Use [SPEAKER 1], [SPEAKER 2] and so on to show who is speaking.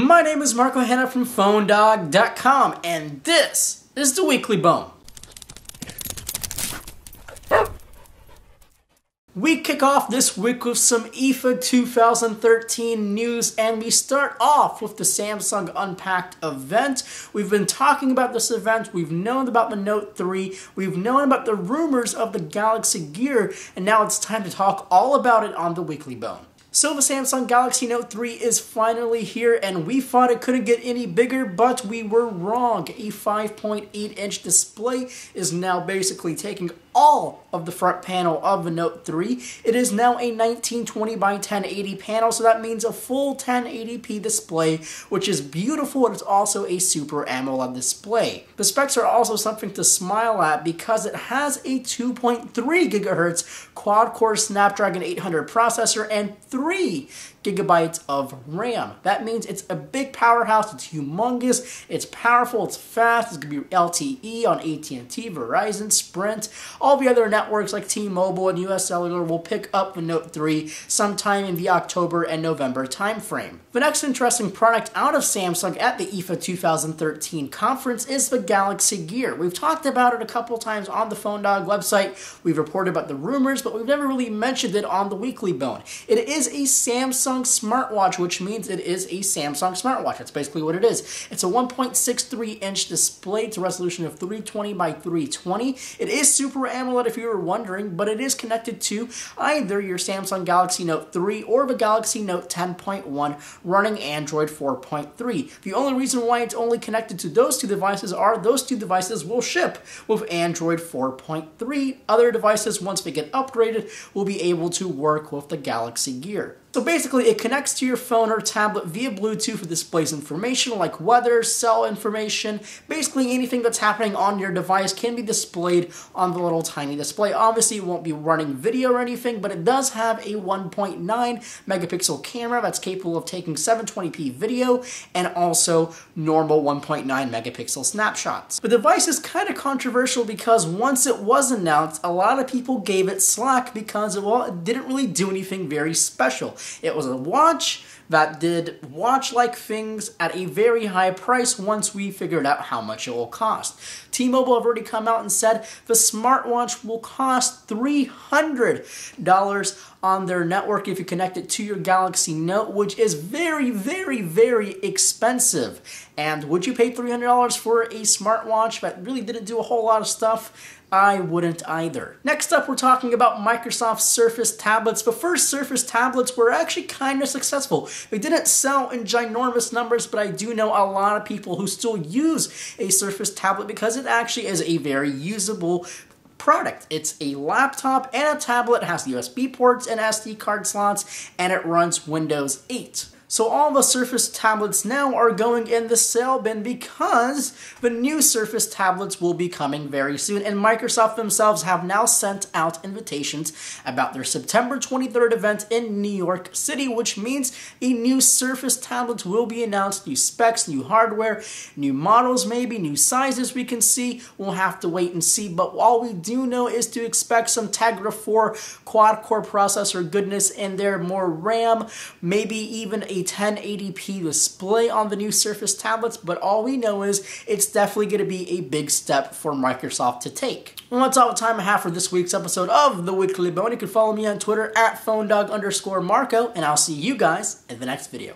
[SPEAKER 1] My name is Marco Hanna from PhoneDog.com, and this is the Weekly Bone. We kick off this week with some IFA 2013 news, and we start off with the Samsung Unpacked event. We've been talking about this event, we've known about the Note 3, we've known about the rumors of the Galaxy Gear, and now it's time to talk all about it on the Weekly Bone. So the Samsung Galaxy Note 3 is finally here, and we thought it couldn't get any bigger, but we were wrong. A 5.8-inch display is now basically taking all of the front panel of the Note 3. It is now a 1920 by 1080 panel, so that means a full 1080p display, which is beautiful, and it's also a Super AMOLED display. The specs are also something to smile at because it has a 2.3 GHz quad-core Snapdragon 800 processor and 3 gigabytes of RAM. That means it's a big powerhouse, it's humongous, it's powerful, it's fast, it's going to be LTE on AT&T, Verizon, Sprint. All the other networks like T-Mobile and US Cellular will pick up the Note 3 sometime in the October and November timeframe. The next interesting product out of Samsung at the IFA 2013 conference is the Galaxy Gear. We've talked about it a couple times on the PhoneDog website. We've reported about the rumors, but we've never really mentioned it on the Weekly Bone. It is a Samsung smartwatch, which means it is a Samsung smartwatch. That's basically what it is. It's a 1.63-inch display to a resolution of 320 by 320. It is Super AMOLED if you were wondering, but it is connected to either your Samsung Galaxy Note 3 or the Galaxy Note 10.1 running Android 4.3. The only reason why it's only connected to those two devices are those two devices will ship with Android 4.3. Other devices, once they get upgraded, will be able to work with the Galaxy Gear. So basically, it connects to your phone or tablet via Bluetooth. It displays information like weather, cell information. Basically, anything that's happening on your device can be displayed on the little tiny display. Obviously, it won't be running video or anything, but it does have a 1.9 megapixel camera that's capable of taking 720p video and also normal 1.9 megapixel snapshots. The device is kind of controversial because once it was announced, a lot of people gave it slack because, well, it didn't really do anything very special. It was a watch that did watch-like things at a very high price once we figured out how much it will cost. T-Mobile have already come out and said the smartwatch will cost $300 on their network if you connect it to your Galaxy Note, which is very, very, very expensive. And would you pay $300 for a smartwatch that really didn't do a whole lot of stuff? I wouldn't either. Next up, we're talking about Microsoft Surface tablets. The first Surface tablets were actually kind of successful. They didn't sell in ginormous numbers, but I do know a lot of people who still use a Surface tablet because it actually is a very usable product. It's a laptop and a tablet. It has USB ports and SD card slots, and it runs Windows 8. So all the Surface tablets now are going in the sale bin because the new Surface tablets will be coming very soon, and Microsoft themselves have now sent out invitations about their September 23rd event in New York City, which means a new Surface tablet will be announced, new specs, new hardware, new models maybe, new sizes we can see. We'll have to wait and see, but all we do know is to expect some Tegra 4 quad-core processor goodness in there, more RAM, maybe even a 1080p display on the new Surface tablets, but all we know is it's definitely going to be a big step for Microsoft to take. Well, that's all the time I have for this week's episode of The Weekly Bone. You can follow me on Twitter at PhoneDog_Marco, and I'll see you guys in the next video.